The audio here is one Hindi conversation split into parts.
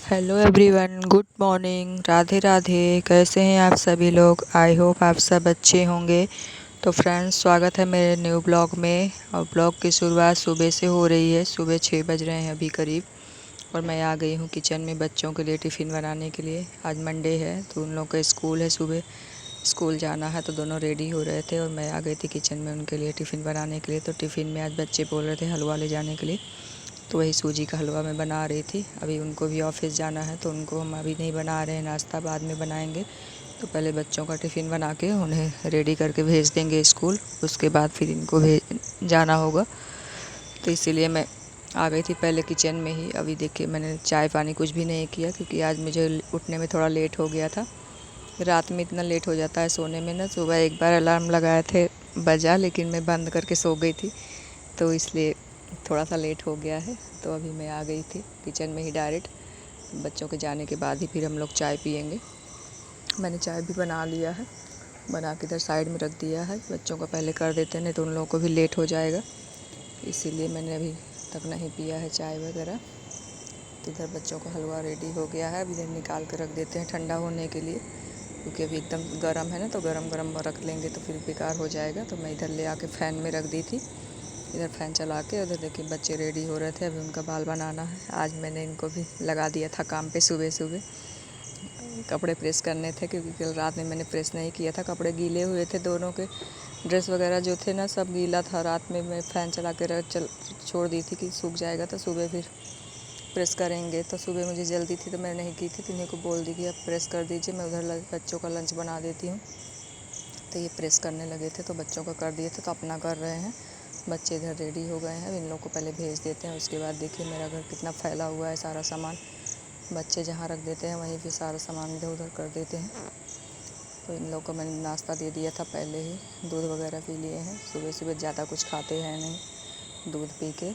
Hello everyone, good morning, Radhe Radhe. कैसे हैं आप सभी लोग? आई होप आप सब अच्छे होंगे। तो फ्रेंड्स, स्वागत है मेरे न्यू ब्लॉग में। और ब्लॉग की शुरुआत सुबह से हो रही है। सुबह 6 बज रहे हैं अभी करीब। और मैं आ गई हूँ किचन में बच्चों के लिए टिफ़िन बनाने के लिए। आज मंडे है तो उन लोग का स्कूल है, सुबह स्कूल जाना है, तो दोनों रेडी हो रहे थे और मैं आ गई थी किचन में उनके लिए टिफ़िन बनाने के लिए। तो टिफ़िन में आज बच्चे बोल रहे थे हलवा ले जाने के लिए, तो वही सूजी का हलवा मैं बना रही थी। अभी उनको भी ऑफिस जाना है तो उनको हम अभी नहीं बना रहे हैं, नाश्ता बाद में बनाएंगे। तो पहले बच्चों का टिफ़िन बना के उन्हें रेडी करके भेज देंगे स्कूल, उसके बाद फिर इनको जाना होगा। तो इसीलिए मैं आ गई थी पहले किचन में ही। अभी देखिए, मैंने चाय पानी कुछ भी नहीं किया क्योंकि आज मुझे उठने में थोड़ा लेट हो गया था। रात में इतना लेट हो जाता है सोने में ना। सुबह एक बार अलार्म लगाए थे, बजा, लेकिन मैं बंद करके सो गई थी, तो इसलिए थोड़ा सा लेट हो गया है। तो अभी मैं आ गई थी किचन में ही डायरेक्ट। बच्चों के जाने के बाद ही फिर हम लोग चाय पियेंगे। मैंने चाय भी बना लिया है, बना के इधर साइड में रख दिया है। बच्चों का पहले कर देते हैं, नहीं तो उन लोगों को भी लेट हो जाएगा, इसीलिए मैंने अभी तक नहीं पिया है चाय वगैरह। तो इधर बच्चों का हलवा रेडी हो गया है। अब इधर निकाल कर रख देते हैं ठंडा होने के लिए, क्योंकि अभी एकदम गर्म है ना, तो गरम गरम रख लेंगे तो फिर बेकार हो जाएगा। तो मैं इधर ले आके फ़ैन में रख दी थी। इधर फ़ैन चला के उधर देखिए बच्चे रेडी हो रहे थे, अभी उनका बाल बनाना है। आज मैंने इनको भी लगा दिया था काम पे। सुबह सुबह कपड़े प्रेस करने थे क्योंकि कल रात में मैंने प्रेस नहीं किया था, कपड़े गीले हुए थे। दोनों के ड्रेस वगैरह जो थे ना, सब गीला था। रात में मैं फ़ैन चला के छोड़ दी थी कि सूख जाएगा तो सुबह फिर प्रेस करेंगे। तो सुबह मुझे जल्दी थी तो मैं नहीं की थी, तो इन्हीं को बोल दी कि अब प्रेस कर दीजिए, मैं उधर बच्चों का लंच बना देती हूँ। तो ये प्रेस करने लगे थे तो बच्चों का कर दिए थे, तो अपना कर रहे हैं। बच्चे इधर रेडी हो गए हैं। इन लोग को पहले भेज देते हैं, उसके बाद देखिए मेरा घर कितना फैला हुआ है। सारा सामान बच्चे जहाँ रख देते हैं वहीं पे सारा सामान इधर उधर कर देते हैं। तो इन लोग को मैंने नाश्ता दे दिया था पहले ही, दूध वगैरह पी लिए हैं। सुबह सुबह ज़्यादा कुछ खाते हैं नहीं, दूध पी के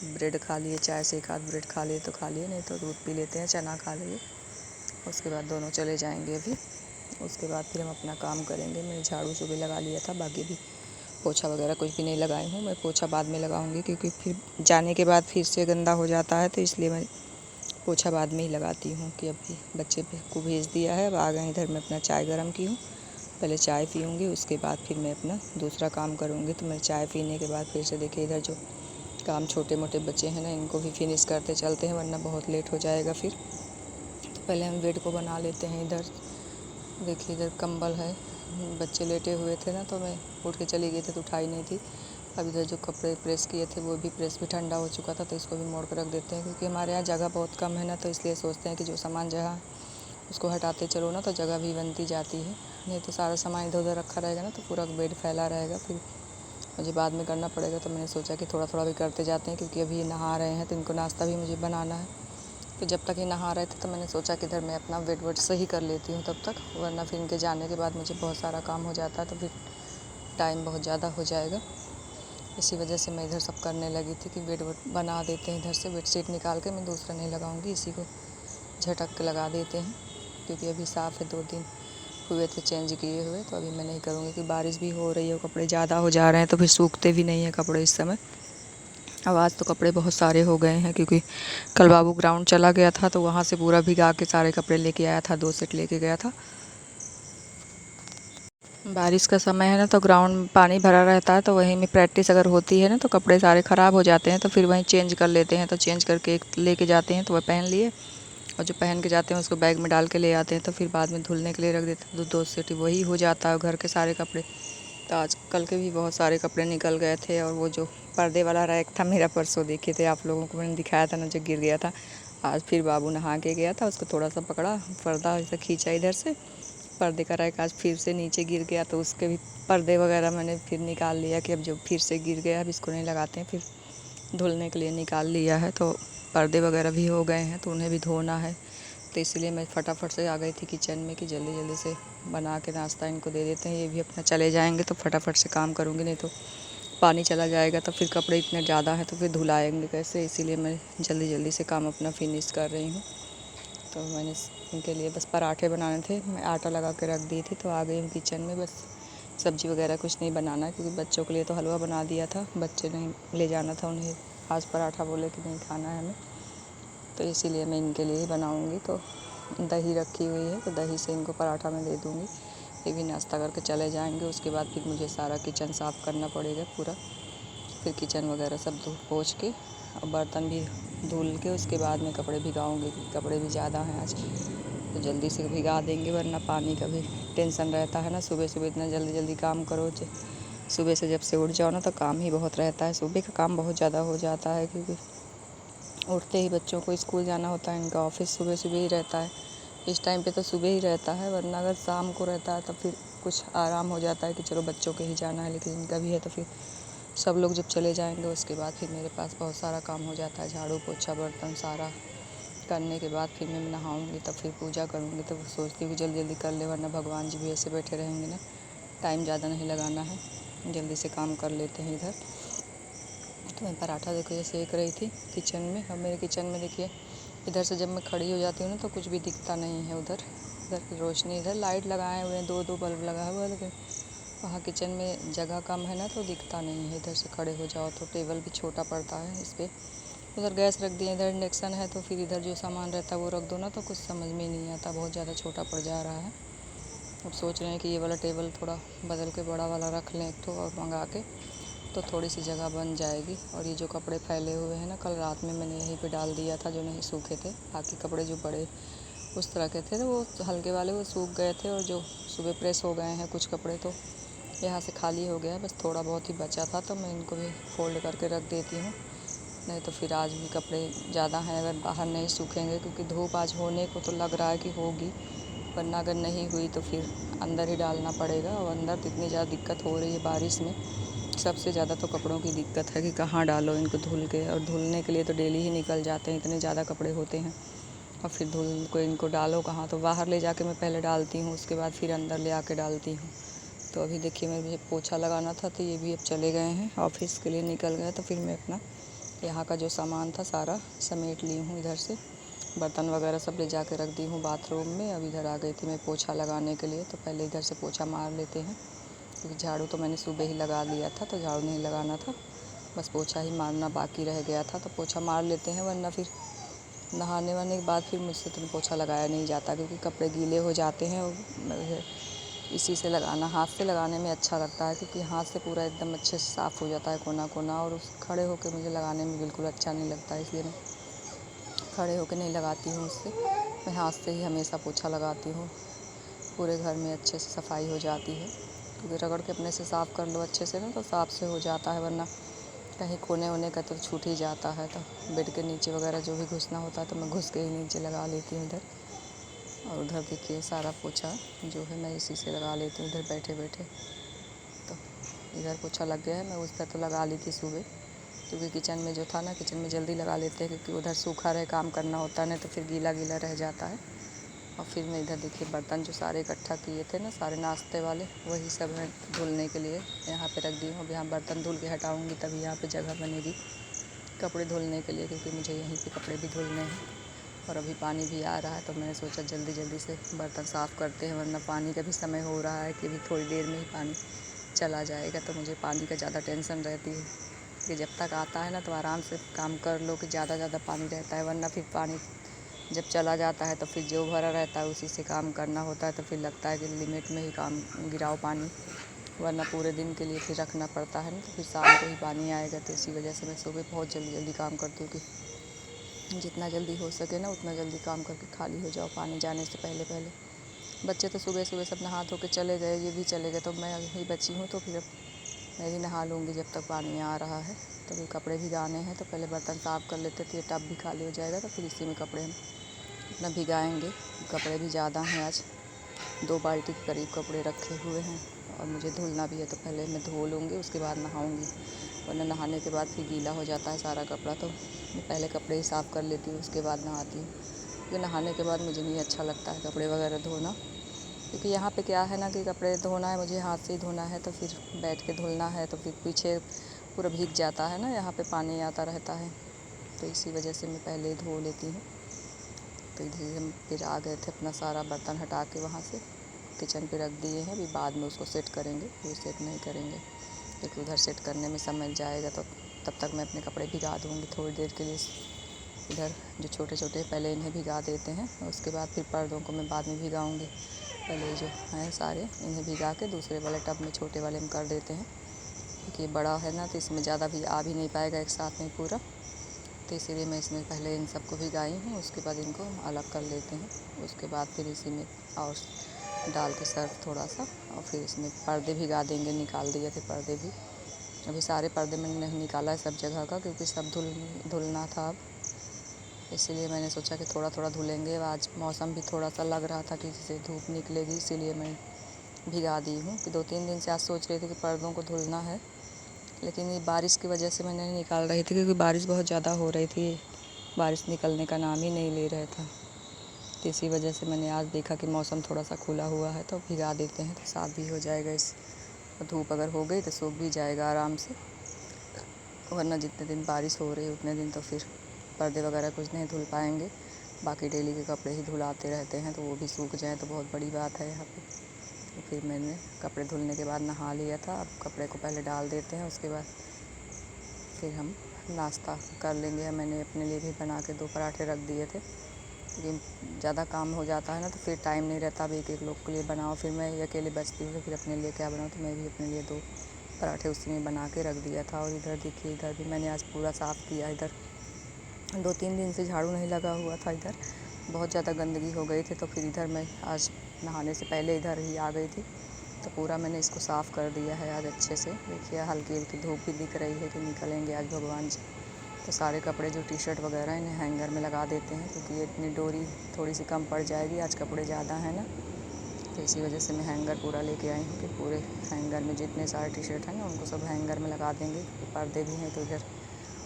ब्रेड खा लिए, चाय से एक आध ब्रेड खा लिए तो खा लिए, नहीं तो दूध पी लेते हैं, चना खा लिए। उसके बाद दोनों चले जाएंगे अभी। उसके बाद फिर हम अपना काम करेंगे। मैंने झाड़ू सुबह लगा लिया था, बाकी भी पोछा वगैरह कुछ भी नहीं लगाई हूँ। मैं पोछा बाद में लगाऊंगी क्योंकि फिर जाने के बाद फिर से गंदा हो जाता है, तो इसलिए मैं पोछा बाद में ही लगाती हूँ। कि अभी बच्चे को भेज दिया है, अब आ गए इधर। मैं अपना चाय गर्म की हूँ, पहले चाय पीऊँगी, उसके बाद फिर मैं अपना दूसरा काम करूँगी। तो मैं चाय पीने के बाद फिर से देखिए इधर जो काम छोटे मोटे बच्चे हैं ना, इनको भी फिनिश करते चलते हैं, वरना बहुत लेट हो जाएगा फिर। तो पहले हम बेड को बना लेते हैं। इधर देखिए, इधर कंबल है, बच्चे लेटे हुए थे ना, तो मैं उठ के चली गई थी तो उठाई नहीं थी। अब इधर जो कपड़े प्रेस किए थे वो भी प्रेस भी ठंडा हो चुका था, तो इसको भी मोड़ कर रख देते हैं। क्योंकि हमारे यहाँ जगह बहुत कम है ना, तो इसलिए सोचते हैं कि जो सामान जहाँ उसको हटाते चलो ना, तो जगह भी बनती जाती है। नहीं तो सारा सामान इधर उधर रखा रहेगा ना, तो पूरा बेड फैला रहेगा, फिर मुझे बाद में करना पड़ेगा। तो मैंने सोचा कि थोड़ा थोड़ा भी करते जाते हैं, क्योंकि अभी ये नहा रहे हैं तो इनको नाश्ता भी मुझे बनाना है। तो जब तक ये नहा रहे थे तो मैंने सोचा कि इधर मैं अपना वेट वेट सही कर लेती हूँ तब तक, वरना फिर इनके जाने के बाद मुझे बहुत सारा काम हो जाता है, तो फिर टाइम बहुत ज़्यादा हो जाएगा। इसी वजह से मैं इधर सब करने लगी थी कि बेड वेट बना देते हैं। इधर से बेडशीट निकाल के मैं दूसरा नहीं लगाऊंगी, इसी को झटक के लगा देते हैं। क्योंकि अभी साफ़ है, 2 दिन हुए थे चेंज किए हुए, तो अभी मैं नहीं करूँगी कि बारिश भी हो रही है, कपड़े ज़्यादा हो जा रहे हैं तो फिर सूखते भी नहीं हैं कपड़े इस समय। अब आज तो कपड़े बहुत सारे हो गए हैं, क्योंकि कल बाबू ग्राउंड चला गया था तो वहाँ से पूरा भिगा के सारे कपड़े लेके आया था, 2 सेट लेके गया था। बारिश का समय है ना, तो ग्राउंड में पानी भरा रहता है, तो वहीं में प्रैक्टिस अगर होती है ना, तो कपड़े सारे ख़राब हो जाते हैं, तो फिर वहीं चेंज कर लेते हैं। तो चेंज करके एक लेके जाते हैं तो वह पहन लिए, और जो पहन के जाते हैं उसको बैग में डाल के ले आते हैं, तो फिर बाद में धुलने के लिए रख देते हैं। 2 सेट वही हो जाता है घर के सारे कपड़े। तो आज कल के भी बहुत सारे कपड़े निकल गए थे। और वो जो पर्दे वाला रैक था मेरा, परसों देखे थे आप लोगों को मैंने दिखाया था ना, जो गिर गया था। आज फिर बाबू नहा के गया था, उसको थोड़ा सा पकड़ा, पर्दा ऐसा खींचा इधर से, पर्दे का रैक आज फिर से नीचे गिर गया, तो उसके भी पर्दे वगैरह मैंने फिर निकाल लिया कि अब जो फिर से गिर गया अब इसको नहीं लगाते हैं, फिर धुलने के लिए निकाल लिया है। तो पर्दे वगैरह भी हो गए हैं तो उन्हें भी धोना है। तो इसलिए मैं फटाफट से आ गई थी किचन में कि जल्दी जल्दी से बना के नाश्ता इनको दे देते हैं, ये भी अपना चले जाएंगे तो फटाफट से काम करूँगी, नहीं तो पानी चला जाएगा तो फिर कपड़े इतने ज़्यादा हैं तो फिर धुलाएंगे कैसे। इसीलिए मैं जल्दी जल्दी से काम अपना फिनिश कर रही हूँ। तो मैंने इनके लिए बस पराठे बनाने थे, मैं आटा लगा के रख दी थी, तो आ गई हूँ किचन में। बस सब्ज़ी वगैरह कुछ नहीं बनाना, क्योंकि बच्चों के लिए तो हलवा बना दिया था, बच्चे नहीं ले जाना था उन्हें, आज पराठा बोले कि नहीं खाना है हमें। तो इसीलिए मैं इनके लिए ही बनाऊँगी। तो दही रखी हुई है, तो दही से इनको पराठा मैं दे दूँगी। ये भी नाश्ता करके चले जाएंगे। उसके बाद फिर मुझे सारा किचन साफ़ करना पड़ेगा पूरा। फिर किचन वगैरह सब धो पोंछ के और बर्तन भी धुल के उसके बाद में कपड़े भिगाऊँगी। कपड़े भी ज़्यादा हैं आज, तो जल्दी से भिगा देंगे, वरना पानी का भी टेंशन रहता है ना। सुबह सुबह इतना जल्दी जल्दी काम करो, सुबह से जब से उठ जाओ ना तो काम ही बहुत रहता है। सुबह का काम बहुत ज़्यादा हो जाता है, क्योंकि उठते ही बच्चों को स्कूल जाना होता है। इनका ऑफिस सुबह सुबह ही रहता है। इस टाइम पे तो सुबह ही रहता है, वरना अगर शाम को रहता है तो फिर कुछ आराम हो जाता है कि चलो बच्चों के ही जाना है। लेकिन इनका भी है, तो फिर सब लोग जब चले जाएंगे उसके बाद फिर मेरे पास बहुत सारा काम हो जाता है। झाड़ू पोछा बर्तन सारा करने के बाद फिर मैं नहाऊँगी, तब फिर पूजा करूँगी। तो सोचती हूँ जल्दी जल्दी कर ले, वरना भगवान जी भी ऐसे बैठे रहेंगे ना। टाइम ज़्यादा नहीं लगाना है, जल्दी से काम कर लेते हैं इधर। तो मैं पराठा देखो ये सेक रही थी किचन में। और मेरे किचन में देखिए इधर से जब मैं खड़ी हो जाती हूँ ना तो कुछ भी दिखता नहीं है। उधर की रोशनी, इधर लाइट लगाए हुए हैं, दो बल्ब लगा हुआ है, लेकिन वहाँ किचन में जगह कम है ना, तो दिखता नहीं है। इधर से खड़े हो जाओ तो टेबल भी छोटा पड़ता है इस पर। उधर गैस रख दिए, इधर इंडक्शन है, तो फिर इधर जो सामान रहता है वो रख दो ना, तो कुछ समझ में ही नहीं आता, बहुत ज़्यादा छोटा पड़ जा रहा है। अब सोच रहे हैं कि ये वाला टेबल थोड़ा बदल के बड़ा वाला रख लें एक तो, और मंगा के, तो थोड़ी सी जगह बन जाएगी। और ये जो कपड़े फैले हुए हैं ना, कल रात में मैंने यहीं पे डाल दिया था, जो नहीं सूखे थे। बाकी कपड़े जो बड़े उस तरह के थे तो वो हल्के वाले वो सूख गए थे, और जो सुबह प्रेस हो गए हैं कुछ कपड़े, तो यहाँ से खाली हो गया है। बस थोड़ा बहुत ही बचा था, तो मैं इनको भी फोल्ड करके रख देती हूँ। नहीं तो फिर आज भी कपड़े ज़्यादा हैं, अगर बाहर नहीं सूखेंगे, क्योंकि धूप आज होने को तो लग रहा है कि होगी, वरना अगर नहीं हुई तो फिर अंदर ही डालना पड़ेगा। और अंदर तो इतनी ज़्यादा दिक्कत हो रही है बारिश में। सबसे ज़्यादा तो कपड़ों की दिक्कत है कि कहाँ डालो इनको धुल के। और धुलने के लिए तो डेली ही निकल जाते हैं, इतने ज़्यादा कपड़े होते हैं। और फिर धुल को इनको डालो कहाँ, तो बाहर ले जाके मैं पहले डालती हूँ, उसके बाद फिर अंदर ले आके डालती हूँ। तो अभी देखिए मुझे पोछा लगाना था, तो ये भी अब चले गए हैं, ऑफिस के लिए निकल गए। तो फिर मैं अपना यहाँ का जो सामान था सारा समेट ली हूँ। इधर से बर्तन वगैरह सब ले जाके रख दी हूँ बाथरूम में। अब इधर आ गई थी मैं पोछा लगाने के लिए, तो पहले इधर से पोछा मार लेते हैं, क्योंकि झाड़ू तो मैंने सुबह ही लगा लिया था, तो झाड़ू नहीं लगाना था, बस पोछा ही मारना बाकी रह गया था। तो पोछा मार लेते हैं, वरना फिर नहाने वाने के बाद फिर मुझसे तो पोछा लगाया नहीं जाता, क्योंकि कपड़े गीले हो जाते हैं। और इसी से लगाना, हाथ से लगाने में अच्छा लगता है, क्योंकि हाथ से पूरा एकदम अच्छे से साफ़ हो जाता है कोना कोना। और उस खड़े होकर मुझे लगाने में बिल्कुल अच्छा नहीं लगता, इसलिए मैं खड़े होकर नहीं लगाती हूँ उससे। मैं हाथ से ही हमेशा पोछा लगाती हूँ। पूरे घर में अच्छे से सफाई हो जाती है, क्योंकि रगड़ के अपने से साफ़ कर लो अच्छे से ना, तो साफ़ से हो जाता है। वरना कहीं कोने वोने का तो छूट ही जाता है। तो बेड के नीचे वगैरह जो भी घुसना होता है, तो मैं घुस के ही नीचे लगा लेती हूँ इधर। और उधर देखिए सारा पोछा जो है मैं इसी से लगा लेती हूँ इधर बैठे बैठे। तो इधर पोछा लग गया है, मैं उस तरह तो लगा ली थी सुबह, क्योंकि किचन में जो था ना, किचन में जल्दी लगा लेते हैं, क्योंकि उधर सूखा रहे काम करना होता है, नहीं तो फिर गीला गीला रह जाता है। और फिर मैं इधर देखिए बर्तन जो सारे इकट्ठा किए थे ना, सारे नाश्ते वाले, वही सब है धुलने के लिए यहाँ पे रख दी हूँ। अब यहाँ बर्तन धुल के हटाऊँगी, तभी यहाँ पे जगह बनेगी कपड़े धुलने के लिए, क्योंकि मुझे यहीं पे कपड़े भी धुलने हैं। और अभी पानी भी आ रहा है, तो मैंने सोचा जल्दी जल्दी से बर्तन साफ़ करते हैं, वरना पानी का भी समय हो रहा है कि अभी थोड़ी देर में ही पानी चला जाएगा। तो मुझे पानी का ज़्यादा टेंशन रहती है कि जब तक आता है ना तो आराम से काम कर लो, कि ज़्यादा पानी रहता है। वरना फिर पानी जब चला जाता है तो फिर जो भरा रहता है उसी से काम करना होता है। तो फिर लगता है कि लिमिट में ही काम गिराओ पानी, वरना पूरे दिन के लिए फिर रखना पड़ता है ना, तो फिर शाम को ही पानी आएगा। तो इसी वजह से मैं सुबह बहुत जल्दी जल्दी काम करती हूँ, कि जितना जल्दी हो सके ना उतना जल्दी काम करके खाली हो जाओ पानी जाने से पहले पहले। बच्चे तो सुबह सुबह सब नहा धो के चले गए, ये भी चले गए, तो मैं अभी बची हूँ। तो फिर अब मैं भी नहा लूँगी जब तक पानी आ रहा है। तो फिर कपड़े भिगाने हैं, तो पहले बर्तन साफ़ कर लेते, तो ये टब भी खाली हो जाएगा, तो फिर इसी में कपड़े हम अपना भिगाएँगे। कपड़े भी ज़्यादा हैं आज, 2 बाल्टी के करीब कपड़े रखे हुए हैं, और मुझे धुलना भी है, तो पहले मैं धो लूँगी उसके बाद नहाऊँगी, वरना नहाने के बाद फिर गीला हो जाता है सारा कपड़ा। तो मैं पहले कपड़े ही साफ़ कर लेती हूँ, उसके बाद नहाती हूँ, क्योंकि नहाने के बाद मुझे नहीं अच्छा लगता है कपड़े वगैरह धोना। क्योंकि यहाँ पे क्या है ना कि कपड़े धोना है मुझे हाथ से ही धोना है, तो फिर बैठ के धुलना है, तो फिर पीछे पूरा भीग जाता है ना, यहाँ पे पानी आता रहता है, तो इसी वजह से मैं पहले ही धो लेती हूँ। तो इधर हम फिर आ गए थे, अपना सारा बर्तन हटा के वहाँ से किचन पे रख दिए हैं। अभी बाद में उसको सेट करेंगे, अभी सेट नहीं करेंगे, क्योंकि उधर सेट करने में समय जाएगा। तो तब तक मैं अपने कपड़े भिगा दूँगी थोड़ी देर के लिए। इधर जो छोटे छोटे पहले इन्हें भिगा देते हैं, उसके बाद फिर पर्दों को मैं बाद में भिगाऊंगी। पहले जो हैं सारे इन्हें भिगा के दूसरे वाले टब में, छोटे वाले में कर देते हैं, क्योंकि बड़ा है ना तो इसमें ज़्यादा भी आ भी नहीं पाएगा एक साथ में पूरा, तो इसीलिए मैं इसमें पहले इन सबको भिगाई हूँ। उसके बाद इनको अलग कर लेते हैं। उसके बाद फिर इसी में और डाल के सर्फ थोड़ा सा, और फिर इसमें पर्दे भिगा देंगे। निकाल दिए थे पर्दे भी, अभी सारे पर्दे मैंने नहीं निकाला है सब जगह का, क्योंकि सब धुलना था अब, इसीलिए मैंने सोचा कि थोड़ा थोड़ा धुलेंगे। आज मौसम भी थोड़ा सा लग रहा था कि जैसे धूप निकलेगी, इसीलिए मैं भिगा दी हूँ। कि 2-3 दिन से आज सोच रही थी कि पर्दों को धुलना है, लेकिन ये बारिश की वजह से मैंने नहीं निकाल रही थी, क्योंकि बारिश बहुत ज़्यादा हो रही थी, बारिश निकलने का नाम ही नहीं ले रहा था। तो इसी वजह से मैंने आज देखा कि मौसम थोड़ा सा खुला हुआ है तो भिगा देते हैं, तो साफ़ भी हो जाएगा। इस धूप अगर हो गई तो सूख भी जाएगा आराम से, वरना जितने दिन बारिश हो रही है उतने दिन तो फिर पर्दे वगैरह कुछ नहीं धुल पाएंगे। बाकी डेली के कपड़े ही धुलाते रहते हैं, तो वो भी सूख जाए तो बहुत बड़ी बात है यहाँ पे। तो फिर मैंने कपड़े धुलने के बाद नहा लिया था। अब कपड़े को पहले डाल देते हैं, उसके बाद फिर हम नाश्ता कर लेंगे। मैंने अपने लिए भी बना के 2 पराठे रख दिए थे, क्योंकि ज़्यादा काम हो जाता है ना तो फिर टाइम नहीं रहता। अब एक लोग के लिए बनाओ, फिर मैं अकेले बचती हूँ तो फिर अपने लिए क्या बनाऊँ, तो मैं भी अपने लिए 2 पराठे उसी में बना के रख दिया था। और इधर देखिए, इधर भी मैंने आज पूरा साफ़ किया। इधर 2-3 दिन से झाड़ू नहीं लगा हुआ था, इधर बहुत ज़्यादा गंदगी हो गई थी, तो फिर इधर मैं आज नहाने से पहले इधर ही आ गई थी, तो पूरा मैंने इसको साफ़ कर दिया है आज अच्छे से। देखिए हल्की हल्की धूप भी दिख रही है कि निकलेंगे आज भगवान जी। तो सारे कपड़े जो टी-शर्ट वगैरह इन्हें हैंगर में लगा देते हैं, क्योंकि ये इतनी डोरी थोड़ी सी कम पड़ जाएगी, आज कपड़े ज़्यादा हैं ना, तो इसी वजह से मैं हैंगर पूरा लेके आई हूँ कि पूरे हैंगर में जितने सारे टी-शर्ट हैं ना उनको सब हैंगर में लगा देंगे। पर्दे भी हैं, तो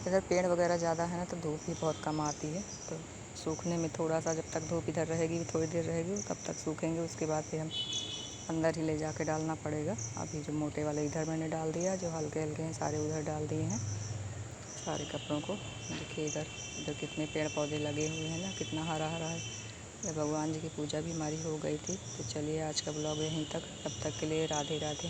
इधर पेड़ वगैरह ज़्यादा है ना तो धूप भी बहुत कम आती है, तो सूखने में थोड़ा सा, जब तक धूप इधर रहेगी थोड़ी देर रहेगी तब तक सूखेंगे। उसके बाद फिर हम अंदर ही ले जाके डालना पड़ेगा। अभी जो मोटे वाले इधर मैंने डाल दिया, जो हल्के हल्के हैं सारे उधर डाल दिए हैं सारे कपड़ों को। देखिए इधर कितने पेड़ पौधे लगे हुए हैं ना, कितना हरा हरा है। भगवान जी की पूजा भी हमारी हो गई थी। तो चलिए आज का ब्लॉग यहीं तक, तब तक के लिए राधे राधे।